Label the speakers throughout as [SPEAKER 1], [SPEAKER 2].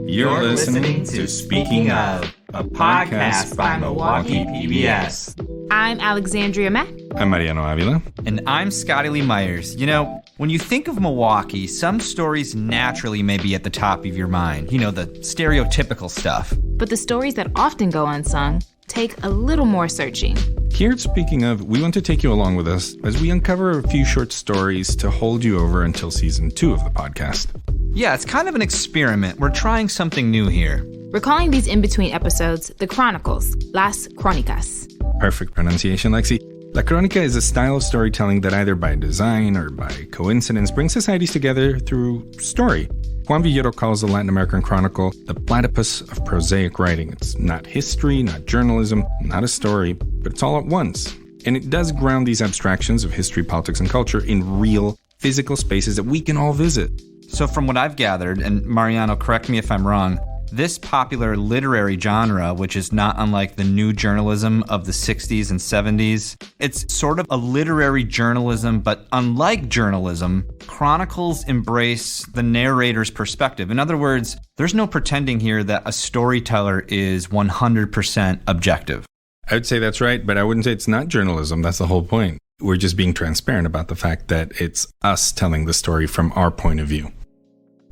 [SPEAKER 1] You're listening to Speaking Of, a podcast by Milwaukee PBS.
[SPEAKER 2] I'm Alexandria Mack.
[SPEAKER 3] I'm Mariano Avila.
[SPEAKER 4] And I'm Scotty Lee Myers. You know, when you think of Milwaukee, some stories naturally may be at the top of your mind. You know, the stereotypical stuff.
[SPEAKER 2] But the stories that often go unsung take a little more searching.
[SPEAKER 3] Here at Speaking Of, we want to take you along with us as we uncover a few short stories to hold you over until season 2 of the podcast.
[SPEAKER 4] Yeah, it's kind of an experiment. We're trying something new here.
[SPEAKER 2] We're calling these in-between episodes the Chronicles, Las Crónicas.
[SPEAKER 3] Perfect pronunciation, Lexi. La Crónica is a style of storytelling that either by design or by coincidence brings societies together through story. Juan Villero calls the Latin American Chronicle the platypus of prosaic writing. It's not history, not journalism, not a story, but it's all at once. And it does ground these abstractions of history, politics, and culture in real, physical spaces that we can all visit.
[SPEAKER 4] So from what I've gathered, and Mariano, correct me if I'm wrong, this popular literary genre, which is not unlike the new journalism of the 60s and 70s, it's sort of a literary journalism, but unlike journalism, Chronicles embrace the narrator's perspective. In other words, there's no pretending here that a storyteller is 100% objective.
[SPEAKER 3] I would say that's right, but I wouldn't say it's not journalism. That's the whole point. We're just being transparent about the fact that it's us telling the story from our point of view.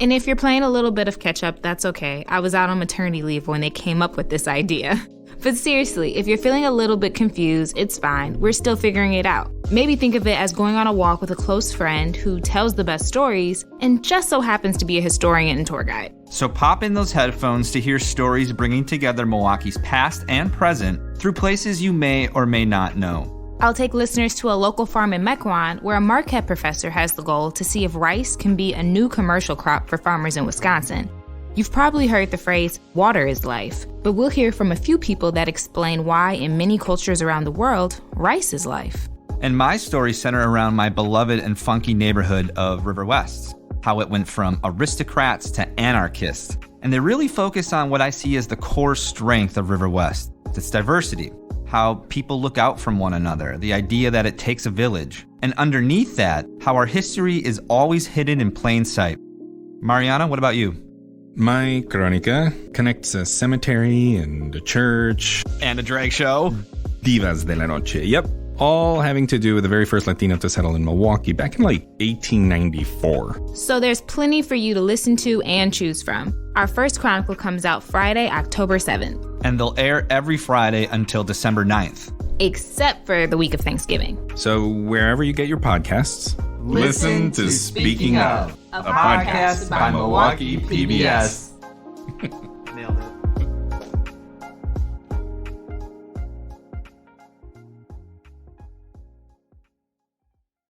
[SPEAKER 2] And if you're playing a little bit of catch-up, that's okay. I was out on maternity leave when they came up with this idea. But seriously, if you're feeling a little bit confused, it's fine. We're still figuring it out. Maybe think of it as going on a walk with a close friend who tells the best stories and just so happens to be a historian and tour guide.
[SPEAKER 4] So pop in those headphones to hear stories bringing together Milwaukee's past and present through places you may or may not know.
[SPEAKER 2] I'll take listeners to a local farm in Mequon where a Marquette professor has the goal to see if rice can be a new commercial crop for farmers in Wisconsin. You've probably heard the phrase, water is life, but we'll hear from a few people that explain why in many cultures around the world, rice is life.
[SPEAKER 4] And my stories center around my beloved and funky neighborhood of River West, how it went from aristocrats to anarchists. And they really focus on what I see as the core strength of River West, its diversity. How people look out from one another, the idea that it takes a village. And underneath that, how our history is always hidden in plain sight. Mariana, what about you?
[SPEAKER 3] My Crónica connects a cemetery and a church.
[SPEAKER 4] And a drag show.
[SPEAKER 3] Divas de la Noche, yep. All having to do with the very first Latino to settle in Milwaukee back in 1894.
[SPEAKER 2] So there's plenty for you to listen to and choose from. Our first Chronicle comes out Friday, October 7th.
[SPEAKER 4] And they'll air every Friday until December 9th.
[SPEAKER 2] Except for the week of Thanksgiving.
[SPEAKER 3] So wherever you get your podcasts,
[SPEAKER 1] Listen to Speaking Of, a podcast by Milwaukee PBS.